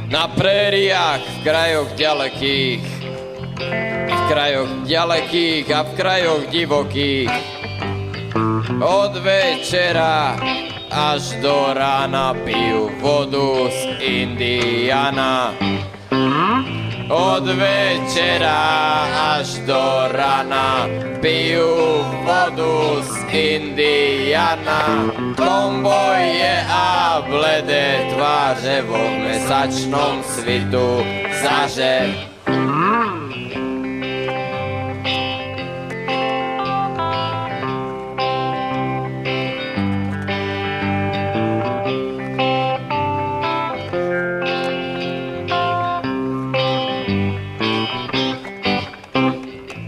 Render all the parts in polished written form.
Na prériách, v krajoch ďalekých, v krajoch ďalekých a v krajoch divokých, od večera až do rána pijú vodu z Indiana. Od večera až do rána pijú vodu z Indiana. Komboje a bledé tváře vo mesačnom svitu zaže.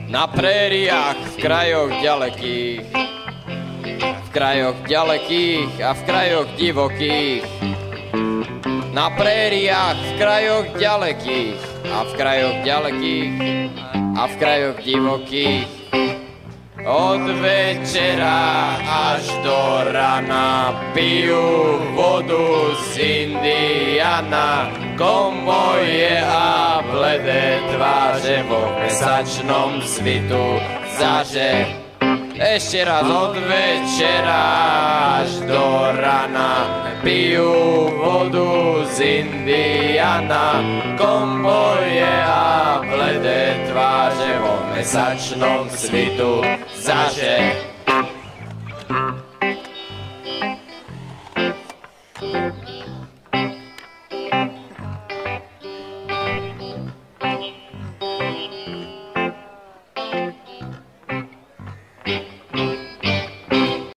Na prériách, v krajoch ďalekých, v krajoch ďalekých a v krajoch divokých. Na prériách, v krajoch ďalekých a v krajoch ďalekých a v krajoch divokých. Od večera až do rana pijú vodu z Indiana. Komboje a bledé tváře vo mesačnom svitu zaže. Ešte raz od večera až do rana pijú vodu z Indiana. Komboje a bledé tváře vo mesačnom svitu zaže.